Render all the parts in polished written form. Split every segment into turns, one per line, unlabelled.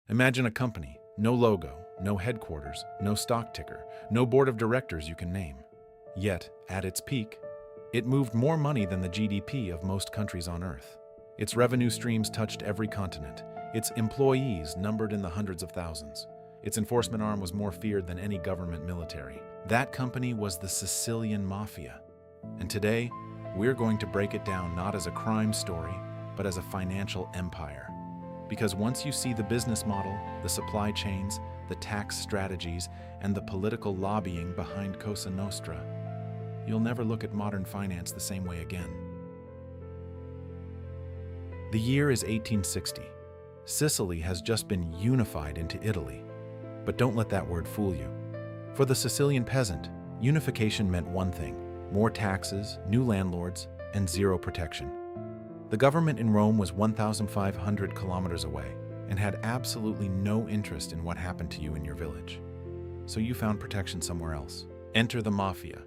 Imagine a company, no logo, no headquarters, no stock ticker, no board of directors you can name. Yet, at its peak, it moved more money than the GDP of most countries on Earth. Its revenue streams touched every continent. Its employees numbered in the hundreds of thousands. Its enforcement arm was more feared than any government military. That company was the Sicilian Mafia. And today, we're going to break it down not as a crime story, but as a financial empire. Because once you see the business model, the supply chains, the tax strategies, and the political lobbying behind Cosa Nostra, you'll never look at modern finance the same way again. The year is 1860. Sicily has just been unified into Italy. But don't let that word fool you. For the Sicilian peasant, unification meant one thing: more taxes, new landlords, and zero protection. The government in Rome was 1,500 kilometers away and had absolutely no interest in what happened to you in your village. So you found protection somewhere else. Enter the Mafia.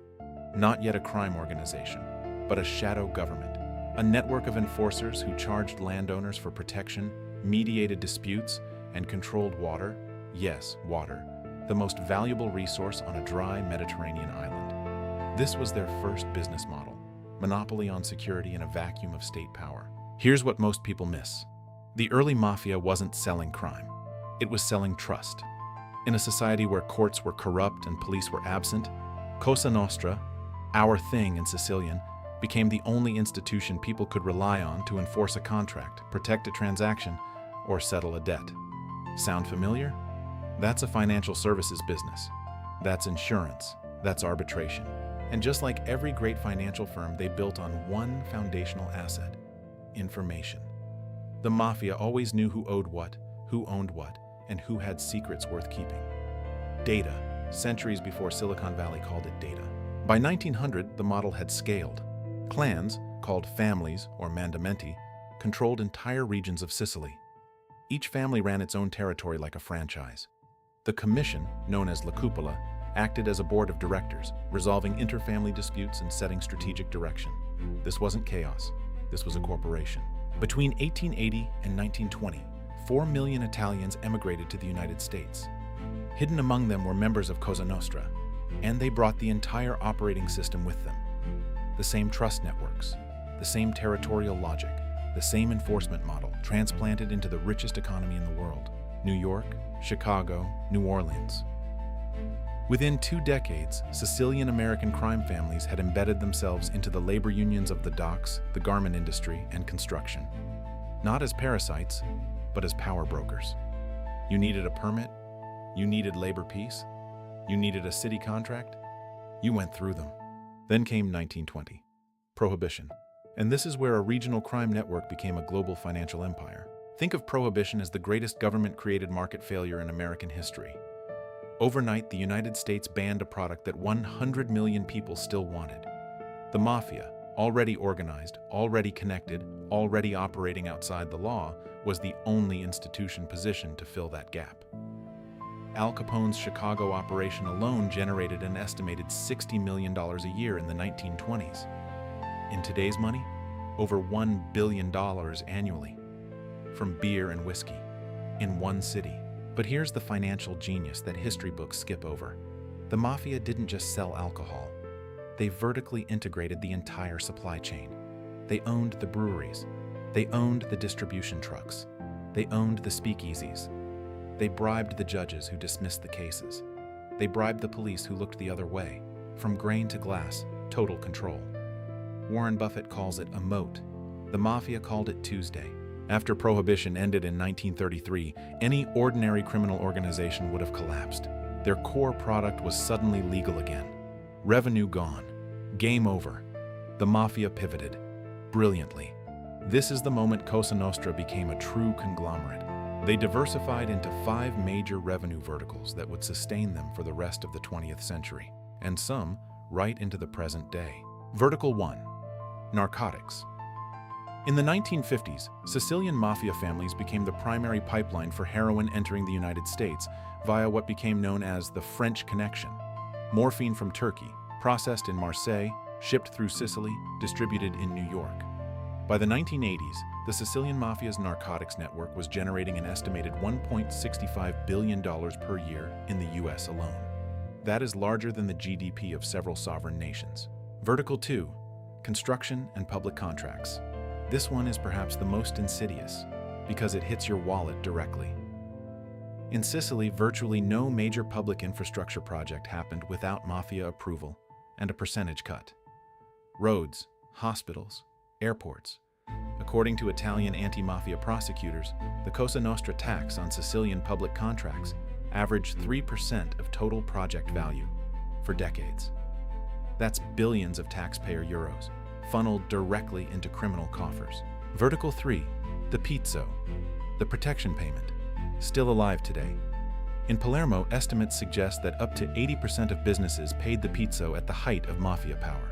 Not yet a crime organization, but a shadow government. A network of enforcers who charged landowners for protection, mediated disputes, and controlled water. Yes, water. The most valuable resource on a dry Mediterranean island. This was their first business model. Monopoly on security in a vacuum of state power. Here's what most people miss. The early mafia wasn't selling crime. It was selling trust. In a society where courts were corrupt and police were absent, Cosa Nostra, our thing in Sicilian, became the only institution people could rely on to enforce a contract, protect a transaction, or settle a debt. Sound familiar? That's a financial services business. That's insurance. That's arbitration. And just like every great financial firm, they built on one foundational asset: information. The mafia always knew who owed what, who owned what, and who had secrets worth keeping. Data, centuries before Silicon Valley called it data. By 1900, the model had scaled. Clans, called families or mandamenti, controlled entire regions of Sicily. Each family ran its own territory like a franchise. The commission, known as la cupola, acted as a board of directors, resolving interfamily disputes and setting strategic direction. This wasn't chaos. This was a corporation. Between 1880 and 1920, 4 million Italians emigrated to the United States. Hidden among them were members of Cosa Nostra, and they brought the entire operating system with them. The same trust networks, the same territorial logic, the same enforcement model transplanted into the richest economy in the world: New York, Chicago, New Orleans. Within 2 decades, Sicilian American crime families had embedded themselves into the labor unions of the docks, the garment industry, and construction. Not as parasites, but as power brokers. You needed a permit? You needed labor peace? You needed a city contract? You went through them. Then came 1920, Prohibition. And this is where a regional crime network became a global financial empire. Think of Prohibition as the greatest government-created market failure in American history. Overnight, the United States banned a product that 100 million people still wanted. The mafia, already organized, already connected, already operating outside the law, was the only institution positioned to fill that gap. Al Capone's Chicago operation alone generated an estimated $60 million a year in the 1920s. In today's money, over $1 billion annually, from beer and whiskey, in one city. But here's the financial genius that history books skip over. The mafia didn't just sell alcohol. They vertically integrated the entire supply chain. They owned the breweries. They owned the distribution trucks. They owned the speakeasies. They bribed the judges who dismissed the cases. They bribed the police who looked the other way. From grain to glass, total control. Warren Buffett calls it a moat. The mafia called it Tuesday. After Prohibition ended in 1933, any ordinary criminal organization would have collapsed. Their core product was suddenly legal again. Revenue gone. Game over. The mafia pivoted. Brilliantly. This is the moment Cosa Nostra became a true conglomerate. They diversified into 5 major revenue verticals that would sustain them for the rest of the 20th century, and some right into the present day. Vertical 1. Narcotics. In the 1950s, Sicilian mafia families became the primary pipeline for heroin entering the United States via what became known as the French Connection. Morphine from Turkey, processed in Marseille, shipped through Sicily, distributed in New York. By the 1980s, The Sicilian Mafia's narcotics network was generating an estimated $1.65 billion per year in the US alone. That is larger than the GDP of several sovereign nations. Vertical 2. Construction and public contracts. This one is perhaps the most insidious, because it hits your wallet directly. In Sicily, virtually no major public infrastructure project happened without mafia approval and a percentage cut. Roads, hospitals, airports. According to Italian anti-mafia prosecutors, the Cosa Nostra tax on Sicilian public contracts averaged 3% of total project value for decades. That's billions of taxpayer euros, funneled directly into criminal coffers. Vertical 3, the pizzo, the protection payment, still alive today. In Palermo, estimates suggest that up to 80% of businesses paid the pizzo at the height of mafia power.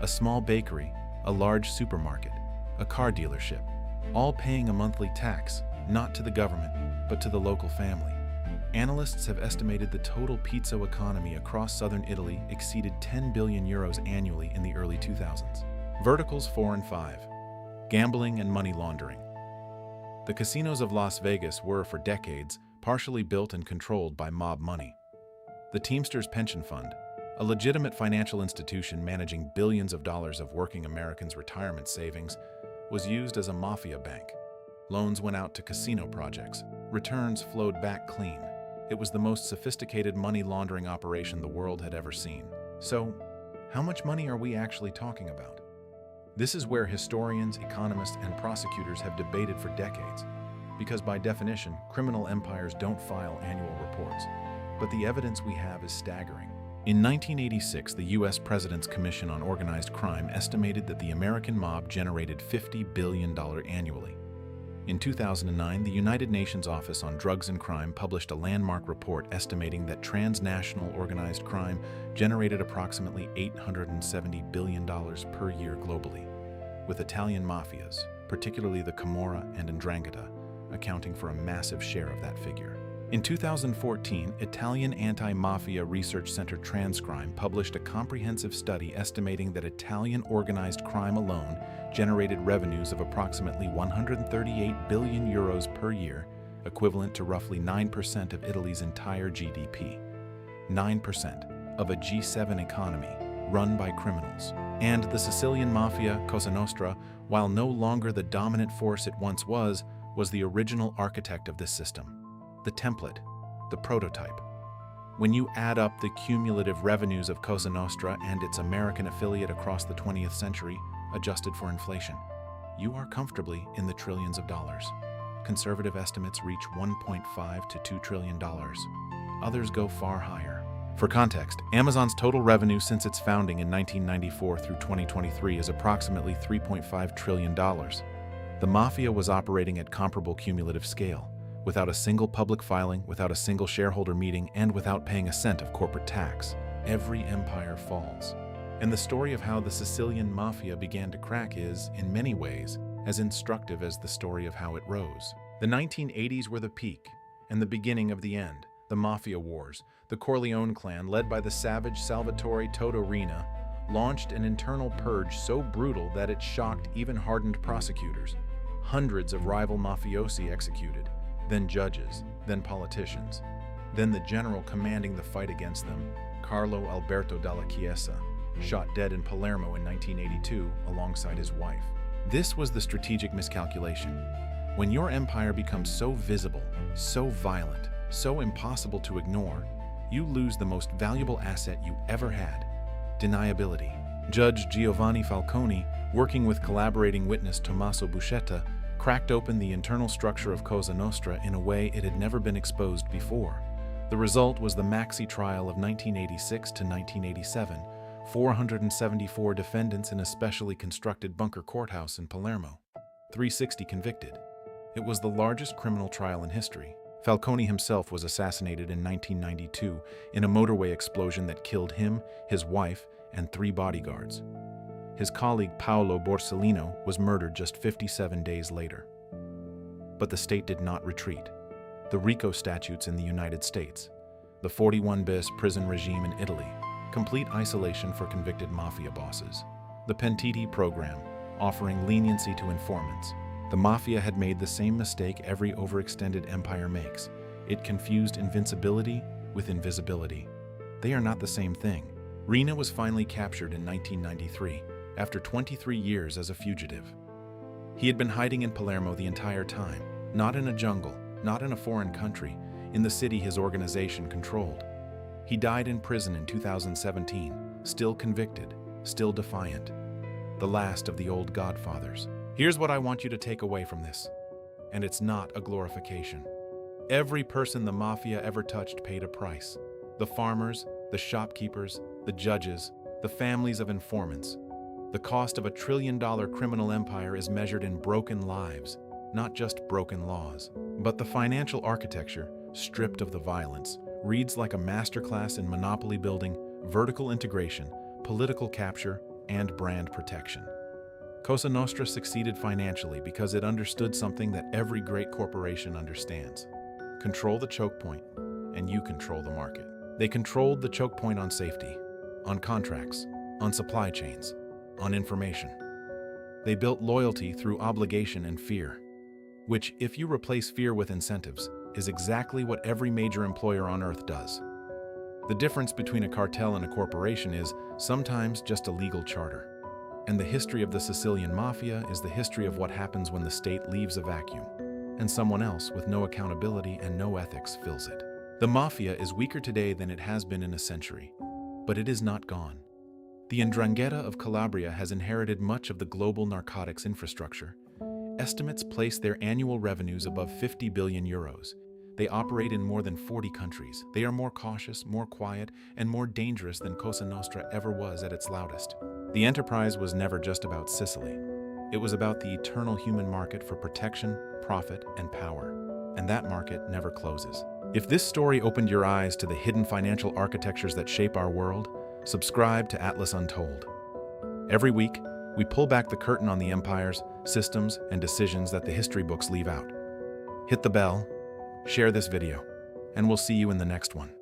A small bakery, a large supermarket, a car dealership, all paying a monthly tax, not to the government, but to the local family. Analysts have estimated the total pizzo economy across southern Italy exceeded 10 billion euros annually in the early 2000s. Verticals 4 and 5. Gambling and money laundering. The casinos of Las Vegas were, for decades, partially built and controlled by mob money. The Teamsters Pension Fund, a legitimate financial institution managing billions of dollars of working Americans' retirement savings, was used as a mafia bank. Loans went out to casino projects. Returns flowed back clean. It was the most sophisticated money laundering operation the world had ever seen. So, how much money are we actually talking about? This is where historians, economists, and prosecutors have debated for decades, because by definition, criminal empires don't file annual reports. But the evidence we have is staggering. In 1986, the U.S. President's Commission on Organized Crime estimated that the American mob generated $50 billion annually. In 2009, the United Nations Office on Drugs and Crime published a landmark report estimating that transnational organized crime generated approximately $870 billion per year globally, with Italian mafias, particularly the Camorra and Ndrangheta, accounting for a massive share of that figure. In 2014, Italian anti-mafia research center Transcrime published a comprehensive study estimating that Italian organized crime alone generated revenues of approximately 138 billion euros per year, equivalent to roughly 9% of Italy's entire GDP. 9% of a G7 economy run by criminals. And the Sicilian Mafia, Cosa Nostra, while no longer the dominant force it once was the original architect of this system. The template, the prototype. When you add up the cumulative revenues of Cosa Nostra and its American affiliate across the 20th century, adjusted for inflation, you are comfortably in the trillions of dollars. Conservative estimates reach $1.5 to $2 trillion. Others go far higher. For context, Amazon's total revenue since its founding in 1994 through 2023 is approximately $3.5 trillion. The mafia was operating at comparable cumulative scale, without a single public filing, without a single shareholder meeting, and without paying a cent of corporate tax. Every empire falls. And the story of how the Sicilian Mafia began to crack is, in many ways, as instructive as the story of how it rose. The 1980s were the peak, and the beginning of the end. The Mafia Wars, the Corleone clan, led by the savage Salvatore Totorina, launched an internal purge so brutal that it shocked even hardened prosecutors. Hundreds of rival mafiosi executed, then judges, then politicians, then the general commanding the fight against them, Carlo Alberto Dalla Chiesa, shot dead in Palermo in 1982 alongside his wife. This was the strategic miscalculation. When your empire becomes so visible, so violent, so impossible to ignore, you lose the most valuable asset you ever had: deniability. Judge Giovanni Falcone, working with collaborating witness Tommaso Buscetta, cracked open the internal structure of Cosa Nostra in a way it had never been exposed before. The result was the Maxi Trial of 1986 to 1987, 474 defendants in a specially constructed bunker courthouse in Palermo, 360 convicted. It was the largest criminal trial in history. Falcone himself was assassinated in 1992 in a motorway explosion that killed him, his wife, and 3 bodyguards. His colleague Paolo Borsellino was murdered just 57 days later. But the state did not retreat. The RICO statutes in the United States, the 41-bis prison regime in Italy, complete isolation for convicted mafia bosses, the Pentiti program, offering leniency to informants, The Mafia had made the same mistake every overextended empire makes. It confused invincibility with invisibility. They are not the same thing. Rina was finally captured in 1993, after 23 years as a fugitive. He had been hiding in Palermo the entire time, not in a jungle, not in a foreign country, in the city his organization controlled. He died in prison in 2017, still convicted, still defiant. The last of the old godfathers. Here's what I want you to take away from this, and it's not a glorification. Every person the Mafia ever touched paid a price. The farmers, the shopkeepers, the judges, the families of informants. The cost of $1 trillion criminal empire is measured in broken lives, not just broken laws. But the financial architecture, stripped of the violence, reads like a masterclass in monopoly building, vertical integration, political capture, and brand protection. Cosa Nostra succeeded financially because it understood something that every great corporation understands. Control the choke point, and you control the market. They controlled the choke point on safety, on contracts, on supply chains, on information. They built loyalty through obligation and fear, which, if you replace fear with incentives, is exactly what every major employer on earth does. The difference between a cartel and a corporation is sometimes just a legal charter. And the history of the Sicilian Mafia is the history of what happens when the state leaves a vacuum, and someone else with no accountability and no ethics fills it. The Mafia is weaker today than it has been in a century, but it is not gone. The Ndrangheta of Calabria has inherited much of the global narcotics infrastructure. Estimates place their annual revenues above 50 billion euros. They operate in more than 40 countries. They are more cautious, more quiet, and more dangerous than Cosa Nostra ever was at its loudest. The enterprise was never just about Sicily. It was about the eternal human market for protection, profit, and power. And that market never closes. If this story opened your eyes to the hidden financial architectures that shape our world, subscribe to Atlas Untold. Every week, we pull back the curtain on the empires, systems, and decisions that the history books leave out. Hit the bell, share this video, and we'll see you in the next one.